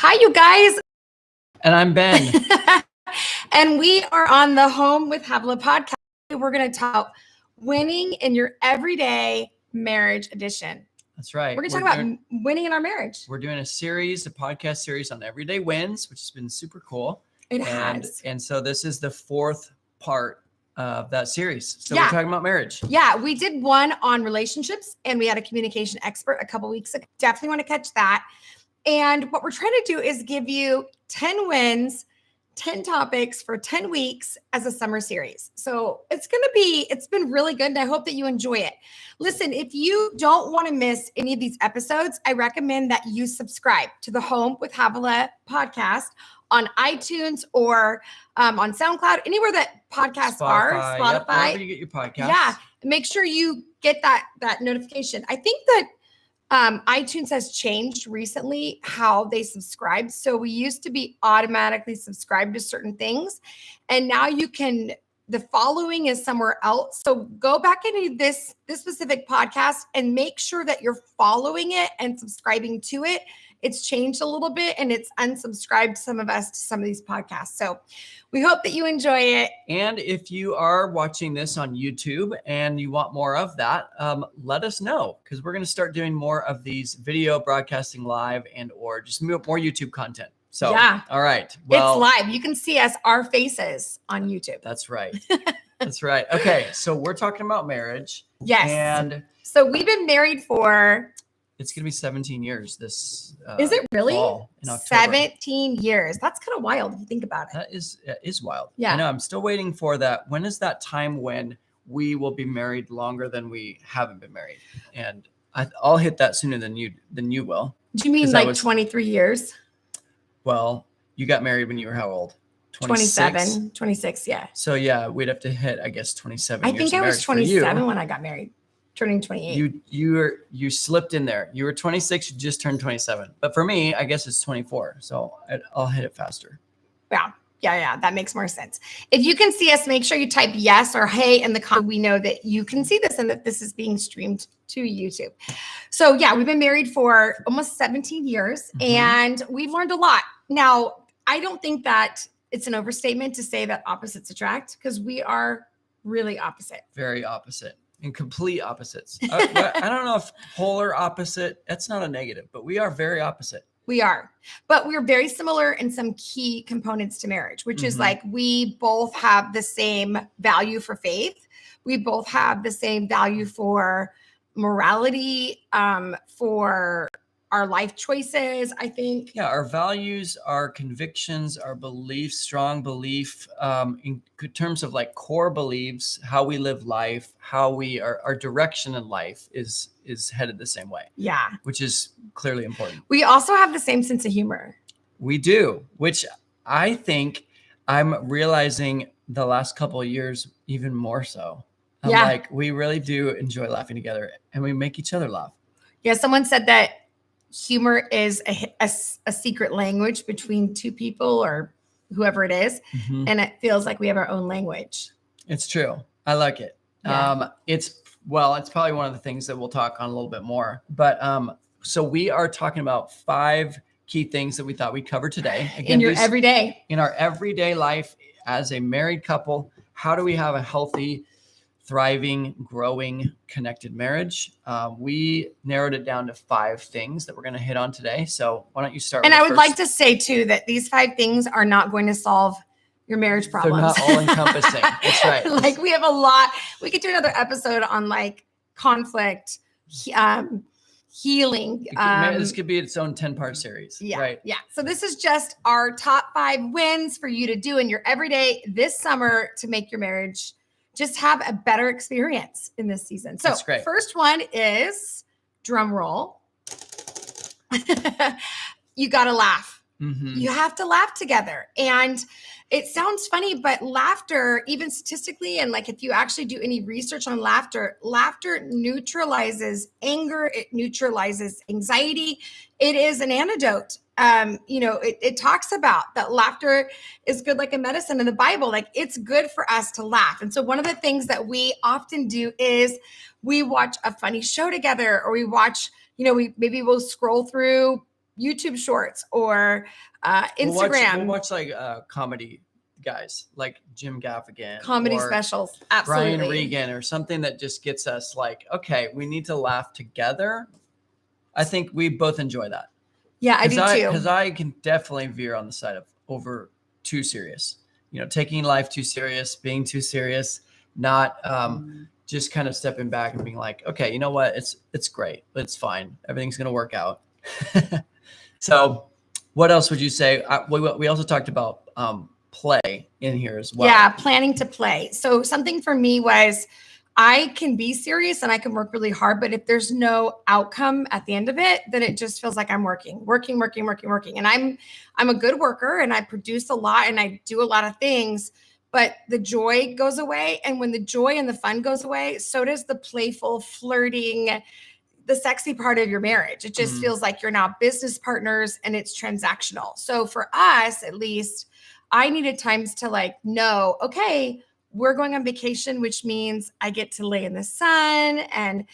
Hi, you guys. And I'm Ben. And we are on the Home with Havilah podcast. We're going to talk winning in your everyday marriage edition. That's right. We're going to talk about winning in our marriage. We're doing a podcast series on everyday wins, which has been super cool. It has. And so this is the fourth part of that series. So we're talking about marriage. Yeah, we did one on relationships and we had a communication expert a couple weeks ago. Definitely want to catch that. And what we're trying to do is give you 10 wins, 10 topics for 10 weeks as a summer series. So it's been really good. And I hope that you enjoy it. Listen, if you don't want to miss any of these episodes, I recommend that you subscribe to the Home with Havilah podcast on iTunes or on SoundCloud, anywhere that podcasts are, Spotify. Yep, wherever you get your podcasts. Yeah. Make sure you get that notification. I think that iTunes has changed recently how they subscribe. So we used to be automatically subscribed to certain things. And now the following is somewhere else. So go back into this specific podcast and make sure that you're following it and subscribing to it. It's changed a little bit and it's unsubscribed some of us to some of these podcasts. So we hope that you enjoy it. And if you are watching this on YouTube and you want more of that, let us know, because we're going to start doing more of these video broadcasting live and or just more YouTube content. So, yeah. All right. Well, it's live. You can see our faces on YouTube. That's right. That's right. Okay. So we're talking about marriage. Yes. And so we've been married for... It's going to be 17 years this Is it really? fall in October. 17 years. That's kind of wild if you think about it. That is wild. Yeah. I know. I'm still waiting for that. When is that time when we will be married longer than we haven't been married? And I'll hit that sooner than you will. Do you mean like 23 years? Well, you got married when you were how old? 27, 26, yeah. So yeah, we'd have to hit, I guess, 27 years. I think I was 27 when I got married. Turning 28. You slipped in there. You were 26, you just turned 27. But for me, I guess it's 24. So I'll hit it faster. Yeah. That makes more sense. If you can see us, make sure you type yes or hey in the comment. We know that you can see this and that this is being streamed to YouTube. So yeah, we've been married for almost 17 years and we've learned a lot. Now, I don't think that it's an overstatement to say that opposites attract, because we are really opposite. Very opposite. And complete opposites. I don't know if polar opposite, that's not a negative, but we are very opposite. We are, but we're very similar in some key components to marriage, which is like we both have the same value for faith. We both have the same value for morality, for our life choices, I think. Yeah, our values, our convictions, our beliefs, strong belief, in terms of like core beliefs, how we live life, how our direction in life is headed the same way. Yeah. Which is clearly important. We also have the same sense of humor. We do, which I think I'm realizing the last couple of years even more so. Like we really do enjoy laughing together and we make each other laugh. Yeah, someone said that humor is a secret language between two people or whoever it is. And it feels like we have our own language. It's true. I like it. Yeah. It's probably one of the things that we'll talk on a little bit more. But so we are talking about 5 key things that we thought we'd cover today. Again, in our everyday life as a married couple. How do we have a healthy, thriving, growing, connected marriage? We narrowed it down to 5 things that we're going to hit on today. So why don't you start? And I would like to say too that these 5 things are not going to solve your marriage problems. They're not all encompassing. That's right. Like we have a lot. We could do another episode on like conflict, healing. This could be its own 10-part series. Yeah. Right. Yeah. So this is just our top 5 wins for you to do in your everyday this summer to make your marriage just have a better experience in this season. So that's great. First one is drum roll. You got to laugh. You have to laugh together. And it sounds funny, but laughter, even statistically, and like if you actually do any research on laughter neutralizes anger. It neutralizes anxiety. It is an antidote. It talks about that laughter is good like a medicine in the Bible. Like it's good for us to laugh. And so one of the things that we often do is we watch a funny show together, or we watch, we'll scroll through YouTube Shorts or We'll Instagram watch like comedy guys like Jim Gaffigan comedy or specials. Absolutely. Brian Regan or something that just gets us like, okay, we need to laugh together. I think we both enjoy that. Yeah, I do too. Because I can definitely veer on the side of over too serious, taking life too serious, being too serious, not just kind of stepping back and being like, okay, you know what? It's great. It's fine. Everything's going to work out. So what else would you say? We also talked about play in here as well. Yeah, planning to play. So something for me was I can be serious and I can work really hard, but if there's no outcome at the end of it, then it just feels like I'm working. And I'm a good worker and I produce a lot and I do a lot of things, but the joy goes away. And when the joy and the fun goes away, so does the playful, flirting, the sexy part of your marriage. It just feels like you're now business partners and it's transactional. So for us, at least, I needed times to like know, okay, we're going on vacation, which means I get to lay in the sun and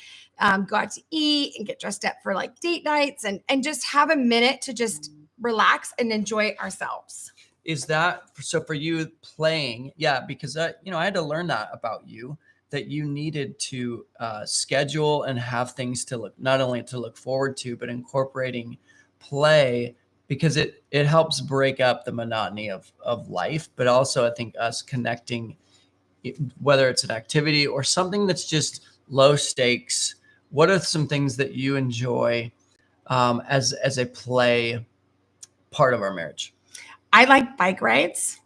go out to eat and get dressed up for like date nights and just have a minute to just relax and enjoy ourselves. Is that so for you playing? Yeah, because I had to learn that about you, that you needed to schedule and have things to look, not only to look forward to, but incorporating play, because it helps break up the monotony of life, but also I think us connecting, whether it's an activity or something that's just low stakes. What are some things that you enjoy as a play part of our marriage? I like bike rides.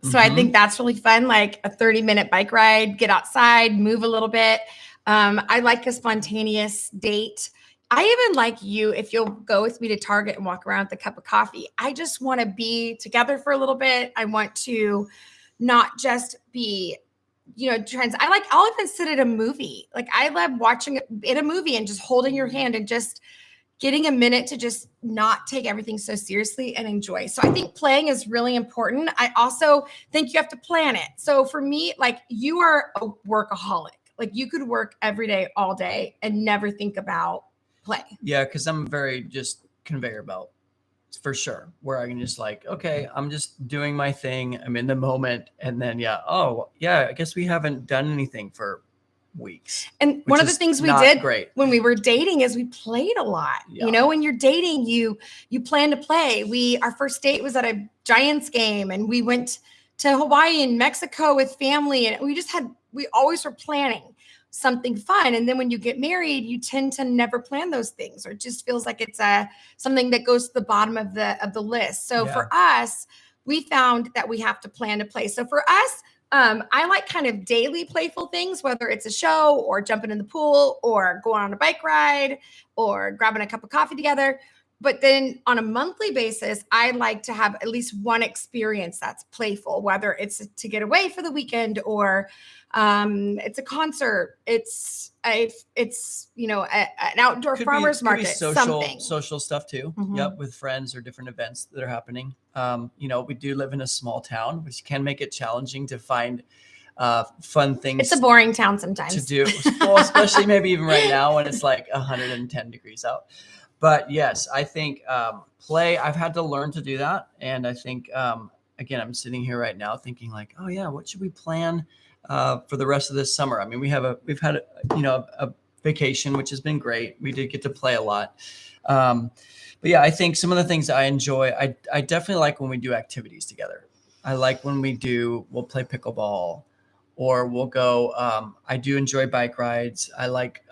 So I think that's really fun, like a 30-minute bike ride, get outside, move a little bit. I like a spontaneous date. I even like you, if you'll go with me to Target and walk around with a cup of coffee. I just want to be together for a little bit. I want to not just be, I'll even sit at a movie. Like I love watching it in a movie and just holding your hand and just getting a minute to just not take everything so seriously and enjoy. So I think playing is really important. I also think you have to plan it. So for me, like you are a workaholic. Like you could work every day, all day and never think about play. Yeah, because I'm very just conveyor belt for sure, where I can just like, okay, I'm just doing my thing. I'm in the moment. And then, I guess we haven't done anything for weeks. And one of the things we did when we were dating is we played a lot. Yeah. When you're dating, you plan to play. Our first date was at a Giants game and we went to Hawaii and Mexico with family. And we always were planning something fun. And then when you get married, you tend to never plan those things, or it just feels like it's something that goes to the bottom of the list. So for us, we found that we have to plan to play. So for us, I like kind of daily playful things, whether it's a show or jumping in the pool or going on a bike ride or grabbing a cup of coffee together. But then on a monthly basis, I like to have at least one experience that's playful, whether it's to get away for the weekend or it's a concert. It's an outdoor farmer's market, social stuff too. Mm-hmm. Yep. With friends or different events that are happening. We do live in a small town, which can make it challenging to find fun things. It's a boring town sometimes to do. Well, especially maybe even right now when it's like 110 degrees out. But yes, I think play, I've had to learn to do that. And I think, again, I'm sitting here right now thinking like, oh yeah, what should we plan for the rest of this summer? I mean, we've had a vacation, which has been great. We did get to play a lot. But yeah, I think some of the things I enjoy, I definitely like when we do activities together. I like when we'll play pickleball or we'll go, I do enjoy bike rides. I like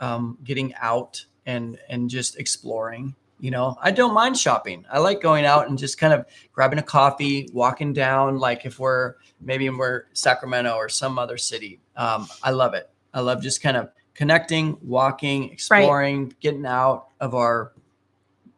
getting out and just exploring. I don't mind shopping. I like going out and just kind of grabbing a coffee, walking down, like if we're Sacramento or some other city. I love it. I love just kind of connecting, walking, exploring, getting out of our,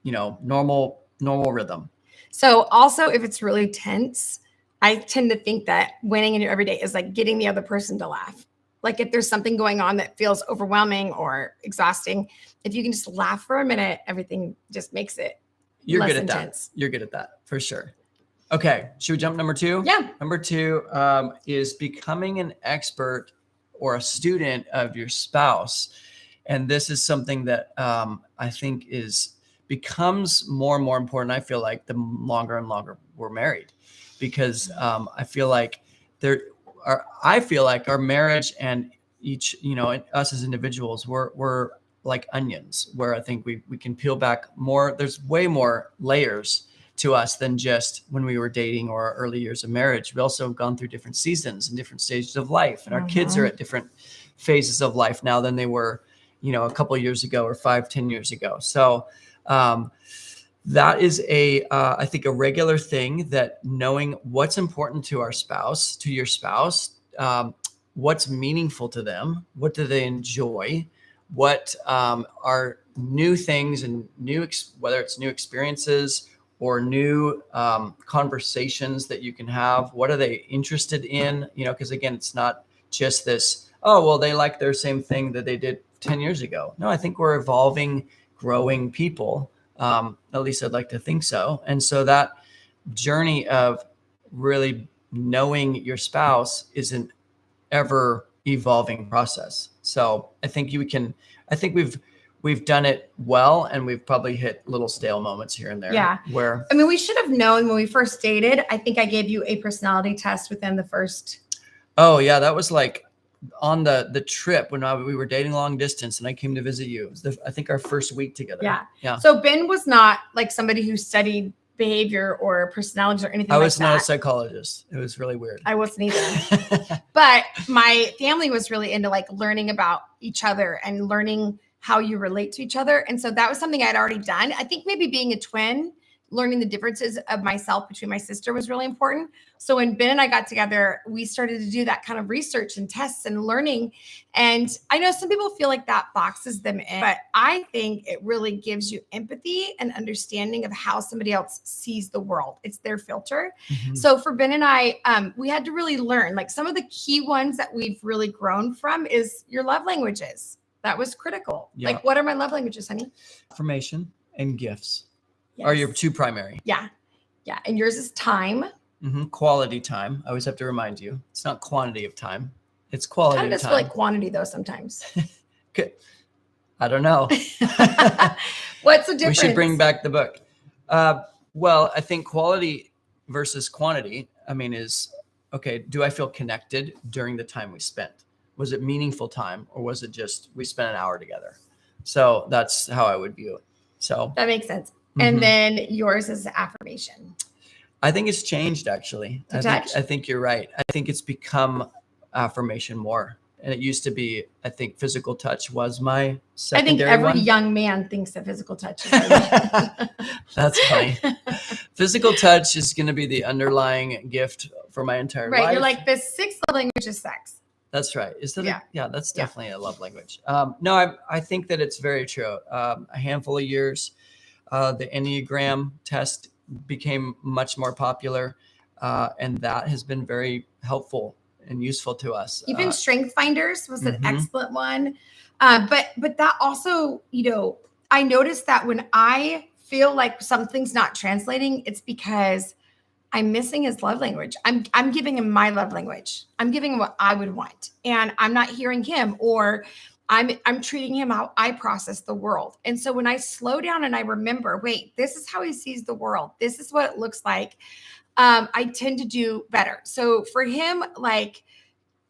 normal rhythm. So also if it's really tense, I tend to think that winning in your everyday is like getting the other person to laugh. Like if there's something going on that feels overwhelming or exhausting, if you can just laugh for a minute, everything just makes it less intense. You're good at that for sure. Okay. Should we jump number 2? Yeah. Number 2 is becoming an expert or a student of your spouse. And this is something that I think is becomes more and more important, I feel like, the longer and longer we're married, because I feel like our marriage and each, us as individuals, we're like onions, where I think we can peel back more. There's way more layers to us than just when we were dating or our early years of marriage. We also have gone through different seasons and different stages of life, and our kids are at different phases of life now than they were, a couple of years ago or 5-10 years ago. So that is I think a regular thing, that knowing what's important to our spouse, to your spouse, what's meaningful to them, what do they enjoy, what are new things and whether it's new experiences or new conversations that you can have. What are they interested in? Because again, it's not just this, oh, well, they like their same thing that they did 10 years ago. No, I think we're evolving, growing people. At least I'd like to think so. And so that journey of really knowing your spouse is an ever evolving process. So I think we've done it well, and we've probably hit little stale moments here and there. Yeah. Where, I mean, we should have known when we first dated. I think I gave you a personality test within the first. Oh yeah. That was like on the trip when we were dating long distance and I came to visit you. It was I think our first week together. Yeah. Yeah. So Ben was not like somebody who studied behavior or personalities or anything like that. I was not a psychologist. It was really weird. I wasn't either. But my family was really into like learning about each other and learning how you relate to each other. And so that was something I'd already done. I think maybe being a twin, learning the differences of myself between my sister was really important. So when Ben and I got together, we started to do that kind of research and tests and learning. And I know some people feel like that boxes them in, but I think it really gives you empathy and understanding of how somebody else sees the world. It's their filter. Mhm. So for Ben and I, we had to really learn, like some of the key ones that we've really grown from is your love languages. That was critical. Yeah. Like, what are my love languages, honey? Information and gifts Yes. are your two primary. Yeah. Yeah. And yours is time. Quality time. I always have to remind you, it's not quantity of time. It's quality Kind of of does time. feel like quantity though sometimes. Okay. I don't know. What's the difference? We should bring back the book. Well, I think quality versus quantity, is, okay, do I feel connected during the time we spent? Was it meaningful time, or was it just we spent an hour together? So that's how I would view it. So That makes sense. And then yours is affirmation. I think it's changed, actually. I think you're right. I think it's become affirmation more. And it used to be, I think physical touch was my secondary I think every one. young man thinks that physical touch is That's funny. Physical touch is going to be the underlying gift for my entire life. right. You're like, the sixth love language is sex. That's right. Is that? Yeah. That's definitely a love language. No, I think that it's very true. A handful of years, the Enneagram test became much more popular, and that has been very helpful and useful to us. Even Strength Finders was an excellent one. But that also, I noticed that when I feel like something's not translating, it's because I'm missing his love language. I'm giving him my love language. I'm giving him what I would want, and I'm not hearing him, or I'm treating him how I process the world. And so when I slow down and I remember, wait, this is how he sees the world. This is what it looks like. I tend to do better. So for him, like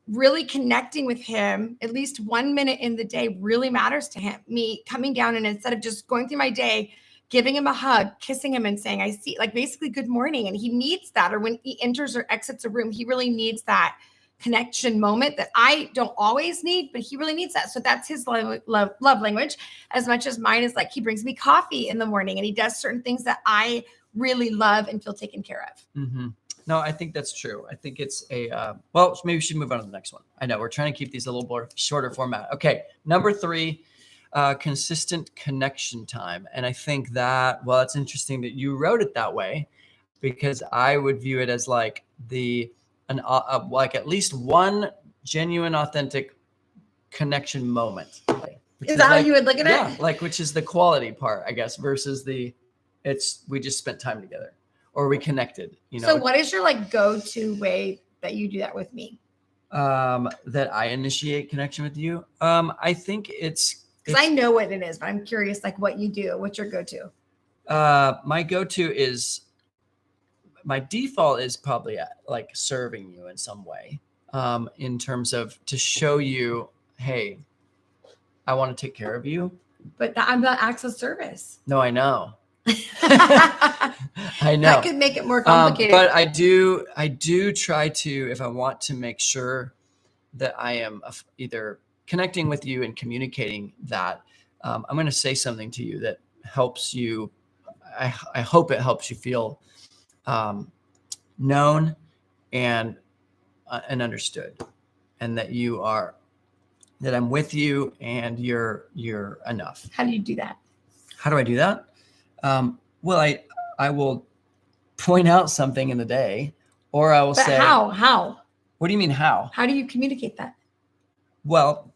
really connecting with him at least 1 minute in the day really matters to him. Me coming down and instead of just going through my day, giving him a hug, kissing him and saying, I see, like basically good morning. And he needs that. Or when he enters or exits a room, he really needs that connection moment that I don't always need, but he really needs that. So that's his love language, as much as mine is like, he brings me coffee in the morning and he does certain things that I really love and feel taken care of. No, I think that's true. I think it's well, maybe we should move on to the next one. I know we're trying to keep these a little more shorter format. Okay. Number 3, consistent connection time. And I think that, well, it's interesting that you wrote it that way, because I would view it as like like at least one genuine, authentic connection moment. Is that how you would look at it? Yeah, like, which is the quality part, I guess, versus we just spent time together, or we connected. So what is your like go-to way that you do that with me? That I initiate connection with you. I think it's because I know what it is, but I'm curious, like what you do. What's your go-to? My go-to is, my default is probably like serving you in some way, in terms of to show you, hey, I want to take care of you. But I'm not acts of service. No, I know. That I know. could make it more complicated. But I do try to, if I want to make sure that I am either connecting with you and communicating that, I'm going to say something to you that helps you. I hope it helps you feel known and understood, and that that I'm with you and you're enough. How do you do that? How do I do that? Well, I will point out something in the day, or I will But say, how? What do you mean how? How do you communicate that? Well,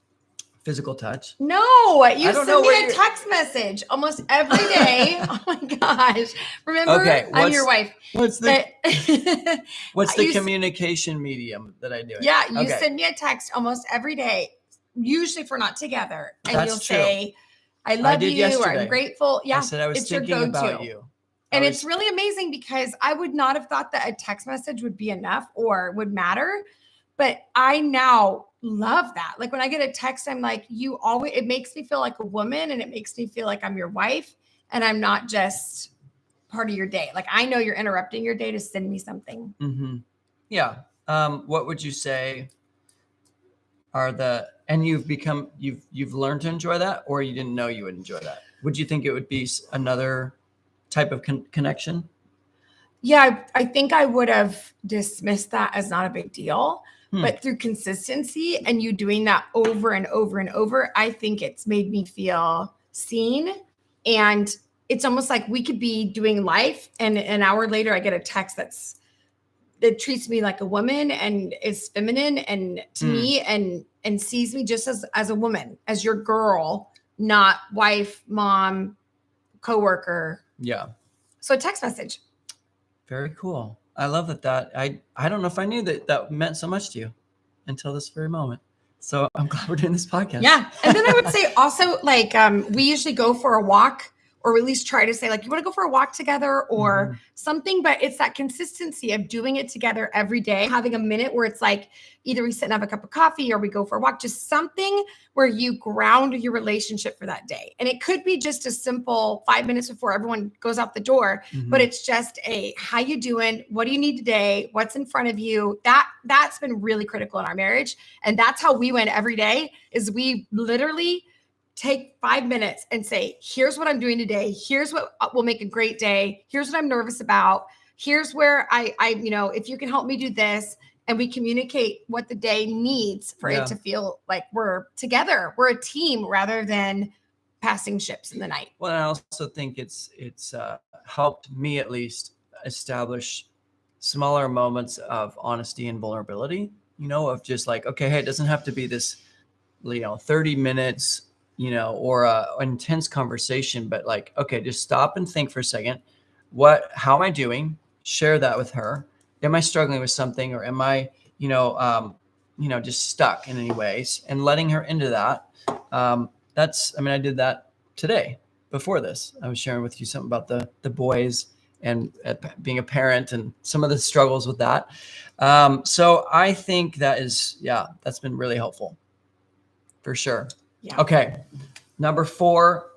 physical touch. No, you I don't send know me where a you- text message almost every day. Oh my gosh. Remember, Okay, I'm your wife. What's the But- what's the you s- communication medium that I do? yeah, you Okay. send me a text almost every day, usually if we're not together. And That's you'll true. say, I love did you, or yesterday. I'm grateful. Yeah, I said I was it's your thinking about go-to. you. And it's really amazing because I would not have thought that a text message would be enough or would matter. But I now love that. Like when I get a text, I'm like, it makes me feel like a woman, and it makes me feel like I'm your wife and I'm not just part of your day. Like I know you're interrupting your day to send me something. Yeah. What would you say and you've learned to enjoy that, or you didn't know you would enjoy that? Would you think it would be another type of connection? Yeah, I think I would have dismissed that as not a big deal. But through consistency and you doing that over and over and over, I think it's made me feel seen. And it's almost like we could be doing life, and an hour later I get a text that treats me like a woman and is feminine and to me and sees me just as a woman, as your girl, not wife, mom, coworker. Yeah. So a text message. Very cool. I love that. I don't know if I knew that meant so much to you until this very moment. So I'm glad we're doing this podcast. Yeah. And then I would say also, like, we usually go for a walk, or at least try to say, like, you want to go for a walk together or something, but it's that consistency of doing it together every day, having a minute where it's like either we sit and have a cup of coffee or we go for a walk, just something where you ground your relationship for that day. And it could be just a simple 5 minutes before everyone goes out the door, but it's just how you doing? What do you need today? What's in front of you? That's been really critical in our marriage. And that's how we win every day, is we literally take 5 minutes and say, here's what I'm doing today. Here's what will make a great day. Here's what I'm nervous about. Here's where I if you can help me do this. And we communicate what the day needs for it to feel like we're together. We're a team rather than passing ships in the night. Well, I also think it's helped me at least establish smaller moments of honesty and vulnerability, of just like, okay, hey, it doesn't have to be this, 30 minutes, or an intense conversation, but like, okay, just stop and think for a second. How am I doing? Share that with her. Am I struggling with something, or am I, just stuck in any ways, and letting her into that. I did that today before this. I was sharing with you something about the boys and being a parent and some of the struggles with that. So I think that's been really helpful for sure. Yeah. Okay. Number 4,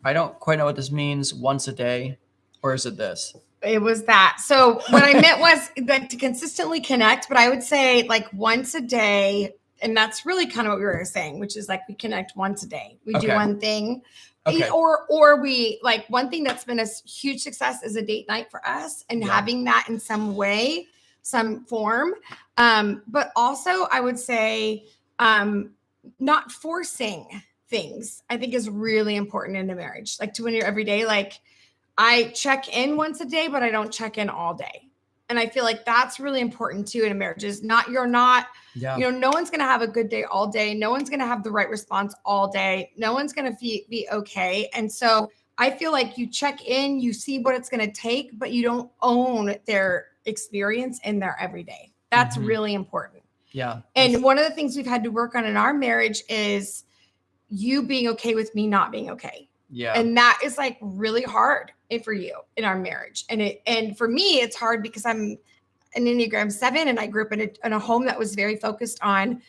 I don't quite know what this means. Once a day, or is it this? It was that. So what I meant was like to consistently connect, but I would say like once a day. And that's really kind of what we were saying, which is like we connect once a day. We do one thing. Okay. Or we like, one thing that's been a huge success is a date night for us, and having that in some way, some form. But also I would say not forcing things, I think, is really important in a marriage. Like to win your every day, like I check in once a day, but I don't check in all day. And I feel like that's really important too in a marriage, is no one's going to have a good day all day. No one's going to have the right response all day. No one's going to be okay. And so I feel like you check in, you see what it's going to take, but you don't own their experience in their everyday. That's really important. Yeah. And one of the things we've had to work on in our marriage is you being okay with me not being okay. Yeah. And that is like really hard for you in our marriage? And for me, it's hard because I'm an Enneagram 7 and I grew up in a home that was very focused on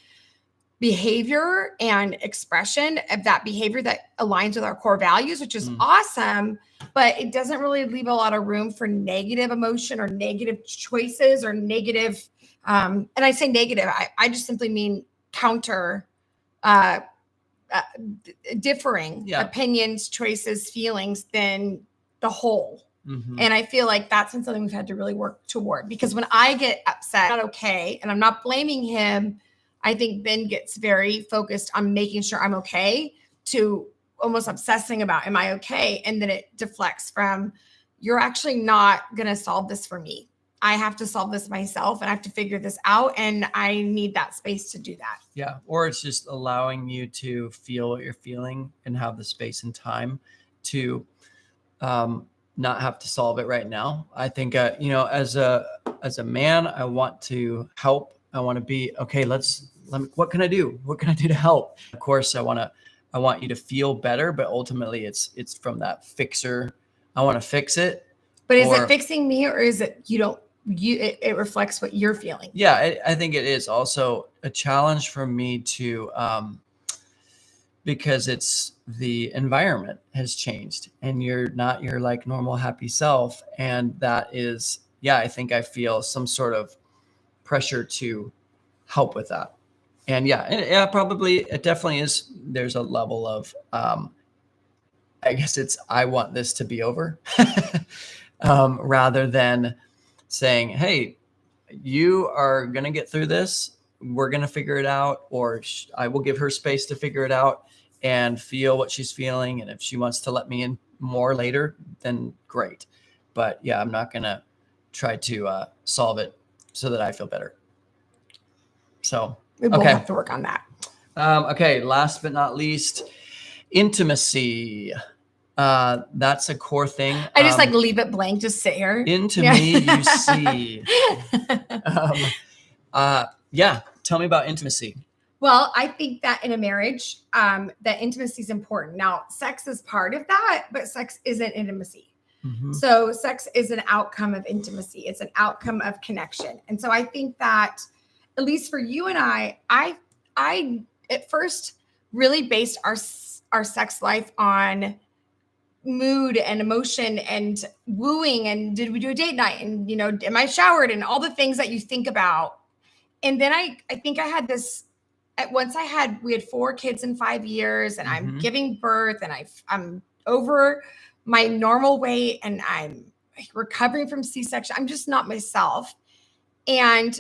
behavior and expression of that behavior that aligns with our core values, which is awesome, but it doesn't really leave a lot of room for negative emotion or negative choices or negative, and I say negative, I just simply mean counter, differing opinions, choices, feelings than the whole. And I feel like that's something we've had to really work toward, because when I get upset, not okay, and I'm not blaming him, I think Ben gets very focused on making sure I'm okay to almost obsessing about, am I okay? And then it deflects from, you're actually not going to solve this for me. I have to solve this myself and I have to figure this out. And I need that space to do that. Yeah. Or it's just allowing you to feel what you're feeling and have the space and time to not have to solve it right now. I think, as a man, I want to help. I want to be, okay, what can I do? What can I do to help? Of course, I want you to feel better, but ultimately it's from that fixer. I want to fix it. But is it fixing me, or is it it reflects what you're feeling? Yeah, I think it is also a challenge for me to, because it's the environment has changed and you're not your like normal happy self. And that is, I think I feel some sort of pressure to help with that. And it definitely is. There's a level of, I guess I want this to be over rather than saying, hey, you are going to get through this. We're going to figure it out. Or I will give her space to figure it out and feel what she's feeling. And if she wants to let me in more later, then great. But I'm not going to try to solve it so that I feel better. So we will have to work on that. Okay. Last but not least, intimacy. That's a core thing. I just leave it blank, just sit here. Into me, you see. Tell me about intimacy. Well, I think that in a marriage, that intimacy is important. Now, sex is part of that, but sex isn't intimacy. So sex is an outcome of intimacy. It's an outcome of connection. And so I think that, at least for you and I at first really based our sex life on mood and emotion and wooing, and did we do a date night, and am I showered, and all the things that you think about. And then I think I had this, we had 4 kids in 5 years, and I'm giving birth, and I'm over my normal weight, and I'm recovering from C-section. I'm just not myself. And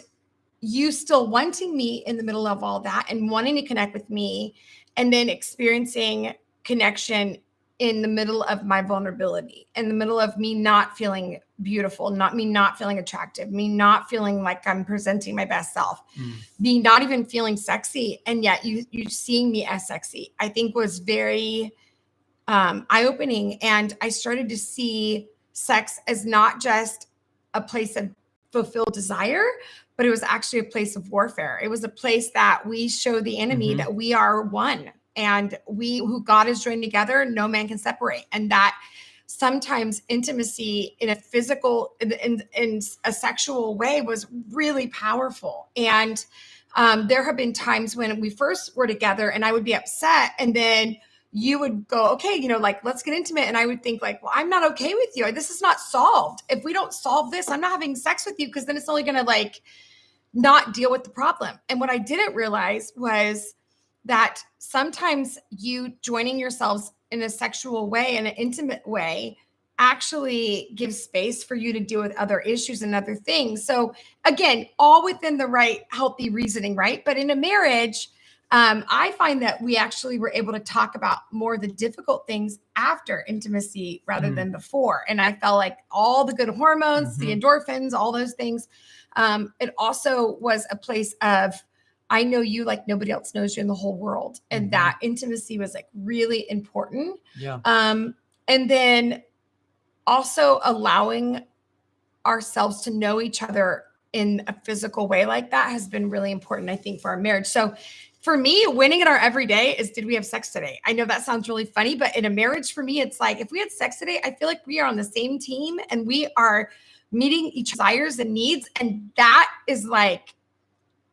you still wanting me in the middle of all that and wanting to connect with me, and then experiencing connection in the middle of my vulnerability, in the middle of me not feeling beautiful, not feeling attractive, me not feeling like I'm presenting my best self, me not even feeling sexy. And yet you seeing me as sexy, I think was very eye-opening. And I started to see sex as not just a place of fulfilled desire, but it was actually a place of warfare. It was a place that we show the enemy that we are one. And who God has joined together, no man can separate. And that sometimes intimacy in a physical, in a sexual way was really powerful. And there have been times when we first were together and I would be upset, and then you would go, okay, let's get intimate. And I would think well, I'm not okay with you. This is not solved. If we don't solve this, I'm not having sex with you, because then it's only going to not deal with the problem. And what I didn't realize was that sometimes you joining yourselves in a sexual way, in an intimate way, actually gives space for you to deal with other issues and other things. So again, all within the right, healthy reasoning, right? But in a marriage, I find that we actually were able to talk about more of the difficult things after intimacy rather than before. And I felt like all the good hormones, the endorphins, all those things. It also was a place of, I know you like nobody else knows you in the whole world. And that intimacy was really important. Yeah. And then also allowing ourselves to know each other in a physical way like that has been really important, I think, for our marriage. So for me, winning in our everyday is, did we have sex today? I know that sounds really funny, but in a marriage, for me, it's like, if we had sex today, I feel like we are on the same team and we are meeting each desires and needs. And that is like,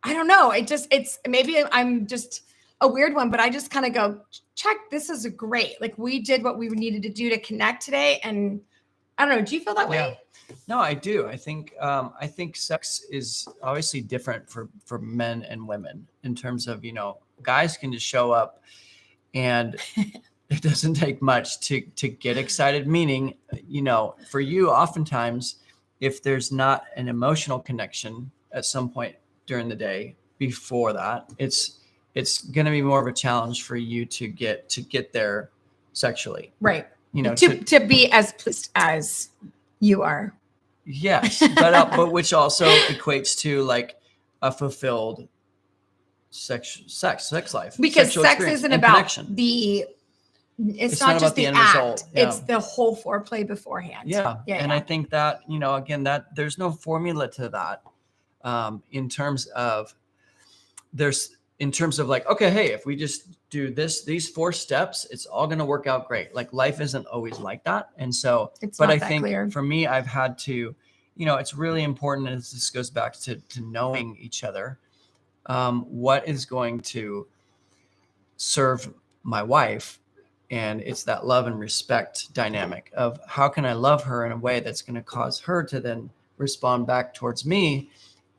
I don't know. It's maybe I'm just a weird one, but I just kind of go, check, this is great. Like, we did what we needed to do to connect today. And I don't know. Do you feel that way? No, I do. I think sex is obviously different for men and women in terms of, guys can just show up and it doesn't take much to get excited. Meaning, for you, oftentimes, if there's not an emotional connection at some point during the day before that, it's going to be more of a challenge for you to get there sexually. Right. To be as pleased as you are. Yes, but which also equates to like a fulfilled sex life. Because sex isn't about connection. It's not just the end act, result. Yeah. It's the whole foreplay beforehand. Yeah. I think that, again, that there's no formula to that in terms of like, okay, hey, if we just do these 4 steps, it's all going to work out great. Like, life isn't always like that. And so, but I think clear. For me, I've had to, it's really important. And this goes back to knowing each other. What is going to serve my wife? And it's that love and respect dynamic of how can I love her in a way that's going to cause her to then respond back towards me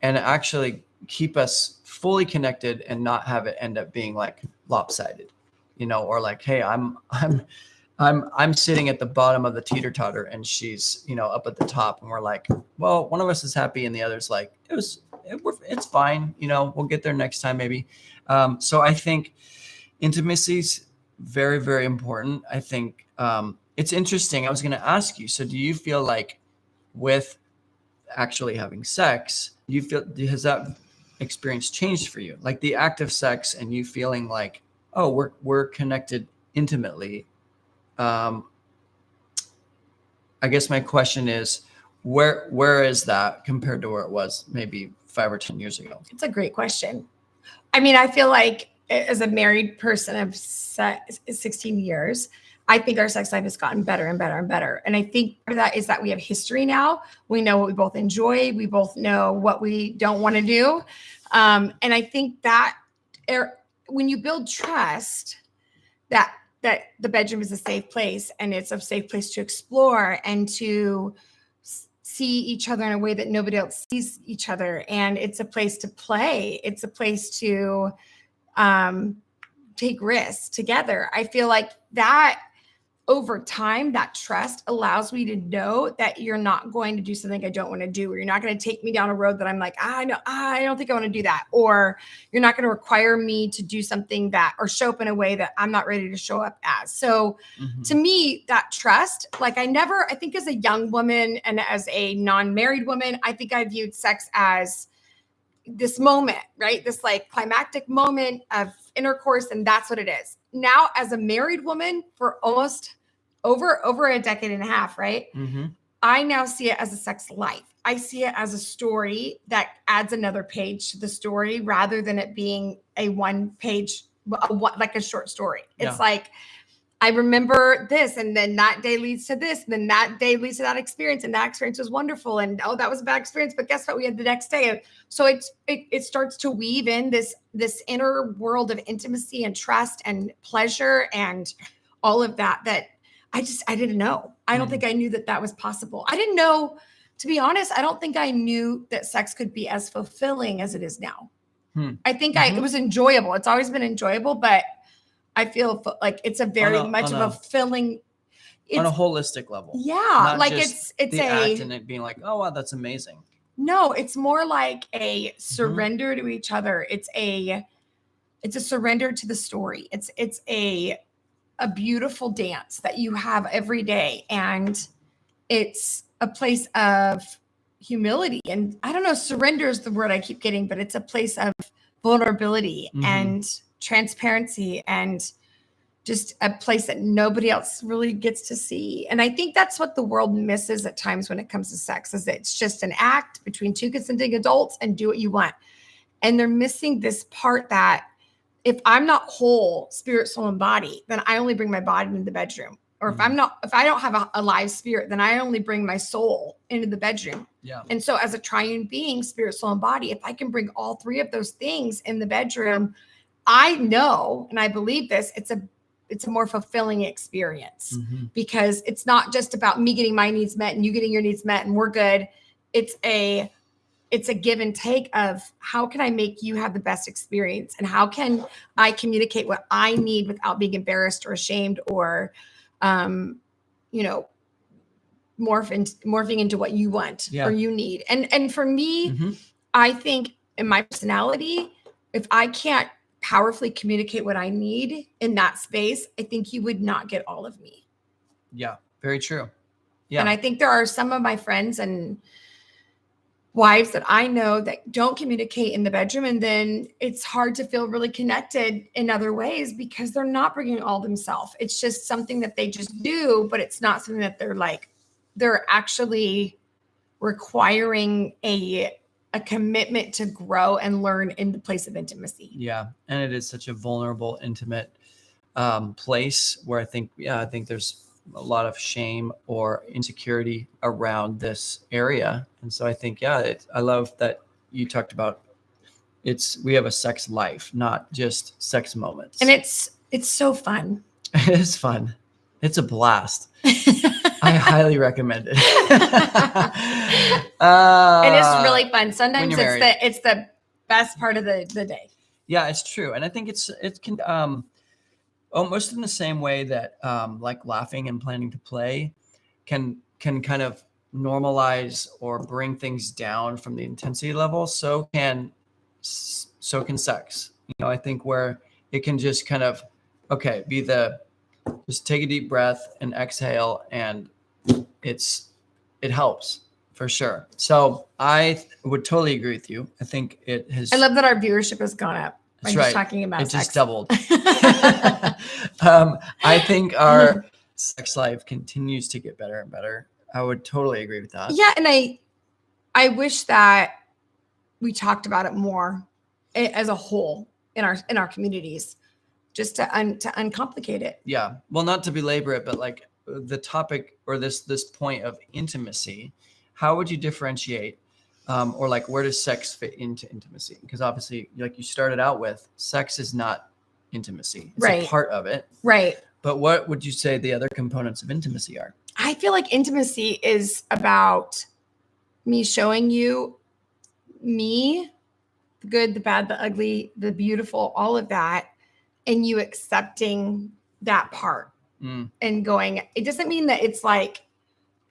and actually keep us fully connected and not have it end up being like lopsided, or like, hey, I'm sitting at the bottom of the teeter-totter and she's, up at the top, and we're like, well, one of us is happy and the other's like, it's fine. We'll get there next time, maybe. So I think intimacy's very, very important. I think it's interesting. I was going to ask you, so do you feel like with actually having sex, has that experience changed for you? Like the act of sex and you feeling like, oh, we're connected intimately. I guess my question is, where is that compared to where it was maybe 5 or 10 years ago? It's a great question. I mean, I feel like as a married person of 16 years, I think our sex life has gotten better and better and better. And I think part of that is that we have history now. We know what we both enjoy. We both know what we don't want to do. And I think that when you build trust, that the bedroom is a safe place and it's a safe place to explore and to see each other in a way that nobody else sees each other. And it's a place to play. It's a place to take risks together. I feel like that over time, that trust allows me to know that you're not going to do something I don't want to do, or you're not going to take me down a road that I'm like, I don't think I want to do that. Or you're not going to require me to do something or show up in a way that I'm not ready to show up as. So to me, that trust, like I think as a young woman and as a non-married woman, I think I viewed sex as this moment, right? This like climactic moment of intercourse. And that's what it is. Now, as a married woman for almost over a decade and a half, right? Mm-hmm. I now see it as a sex life. I see it as a story that adds another page to the story rather than it being a one page, like a short story. It's like, I remember this, and then that day leads to this, and then that day leads to that experience, and that experience was wonderful, and oh, that was a bad experience, but guess what? We had the next day. So it starts to weave in this inner world of intimacy and trust and pleasure and all of that I didn't know. I don't think I knew that was possible. I didn't know, to be honest, I don't think I knew that sex could be as fulfilling as it is now. I think it was enjoyable. It's always been enjoyable, but I feel like it's a very much of a fulfilling on a holistic level. Yeah. Not like it's the act and it being like, oh, wow, that's amazing. No, it's more like a surrender to each other. It's a surrender to the story. It's a beautiful dance that you have every day. And it's a place of humility. And I don't know, surrender is the word I keep getting, but it's a place of vulnerability and transparency and just a place that nobody else really gets to see. And I think that's what the world misses at times when it comes to sex, is that it's just an act between two consenting adults and do what you want. And they're missing this part that if I'm not whole, spirit, soul, and body, then I only bring my body into the bedroom. Or if I don't have a live spirit, then I only bring my soul into the bedroom. Yeah. And so as a triune being, spirit, soul, and body, if I can bring all three of those things in the bedroom, I know, and I believe this, it's a more fulfilling experience because it's not just about me getting my needs met and you getting your needs met and we're good. It's a give and take of how can I make you have the best experience and how can I communicate what I need without being embarrassed or ashamed or, morphing into what you want or you need. And for me, I think in my personality, if I can't powerfully communicate what I need in that space, I think you would not get all of me. Yeah, very true. Yeah. And I think there are some of my friends and wives that I know that don't communicate in the bedroom. And then it's hard to feel really connected in other ways because they're not bringing all themselves. It's just something that they just do, but it's not something that they're actually requiring a commitment to grow and learn in the place of intimacy. Yeah. And it is such a vulnerable, intimate place where I think there's a lot of shame or insecurity around this area. And so I think, I love that you talked about we have a sex life, not just sex moments. And it's so fun. It is fun. It's a blast. I highly recommend it. It is really fun. Sometimes it's the best part of the day. Yeah, it's true. And I think it can almost in the same way that like laughing and planning to play can kind of normalize or bring things down from the intensity level. So can sex. I think where it can just kind of, just take a deep breath and exhale, and it helps for sure. So I would totally agree with you. I think it has. I love that our viewership has gone up. That's right. Talking about it sex. Just doubled. I think our sex life continues to get better and better. I would totally agree with that. Yeah, and I wish that we talked about it more as a whole in our communities, just to uncomplicate it. Yeah. Well, not to belabor it, but like the topic or this point of intimacy, how would you differentiate? Or like, where does sex fit into intimacy? Because obviously, like you started out with, sex is not intimacy. It's a part of it. Right. But what would you say the other components of intimacy are? I feel like intimacy is about me showing you me, the good, the bad, the ugly, the beautiful, all of that, and you accepting that part and going, it doesn't mean that it's like,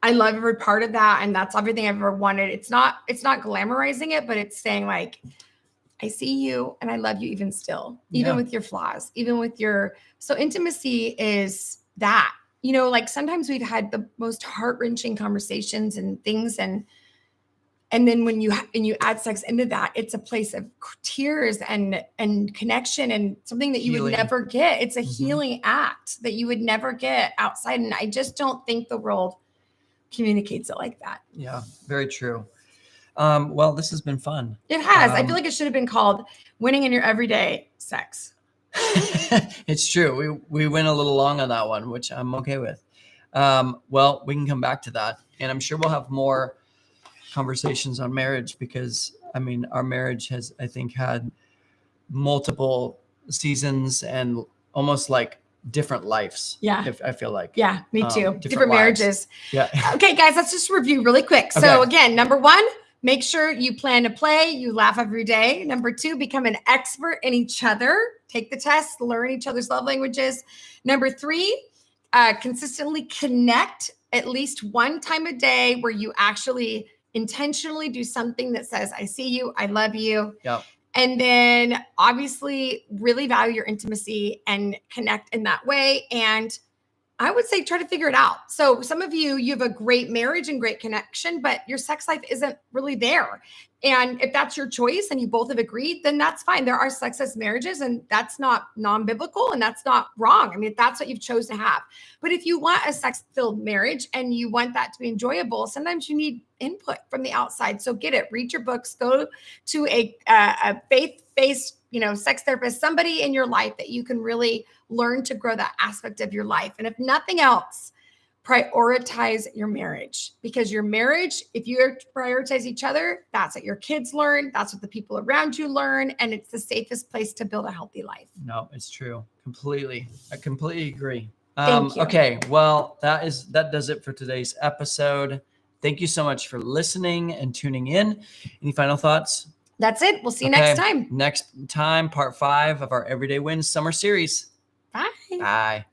I love every part of that. And that's everything I've ever wanted. It's not glamorizing it, but it's saying like, I see you and I love you even still, even with your flaws, even with so intimacy is that, like sometimes we've had the most heart-wrenching conversations and things. And then when you add sex into that, it's a place of tears and connection and something that you would never get. It's a healing act that you would never get outside. And I just don't think the world communicates it like that. Yeah, very true. Well, this has been fun. It has. I feel like it should have been called Winning in Your Everyday Sex. It's true. We went a little long on that one, which I'm okay with. Well, we can come back to that. And I'm sure we'll have more conversations on marriage because, our marriage has, I think, had multiple seasons and almost like different lives. Yeah. I feel like. Yeah, me too. Different lives. marriages. Yeah. Okay, guys, let's just review really quick. So again, number 1, make sure you plan to play, you laugh every day. Number 2, become an expert in each other. Take the test, learn each other's love languages. Number 3, consistently connect at least one time a day where you actually intentionally do something that says, I see you, I love you. Yep. And then obviously really value your intimacy and connect in that way. And I would say try to figure it out. So some of you have a great marriage and great connection, but your sex life isn't really there. And if that's your choice and you both have agreed, then that's fine. There are sexless marriages, and that's not non-biblical and that's not wrong. I mean, if that's what you've chosen to have. But if you want a sex-filled marriage and you want that to be enjoyable, sometimes you need input from the outside. So get it, read your books, go to a faith-based, sex therapist, somebody in your life that you can really learn to grow that aspect of your life. And if nothing else, prioritize your marriage, because your marriage, if you prioritize each other, that's what your kids learn. That's what the people around you learn. And it's the safest place to build a healthy life. No, it's true. Completely. I completely agree. Thank you. Okay. Well, that does it for today's episode. Thank you so much for listening and tuning in. Any final thoughts? That's it. We'll see you next time. Next time, part 5 of our Everyday Wins summer series. Bye. Bye.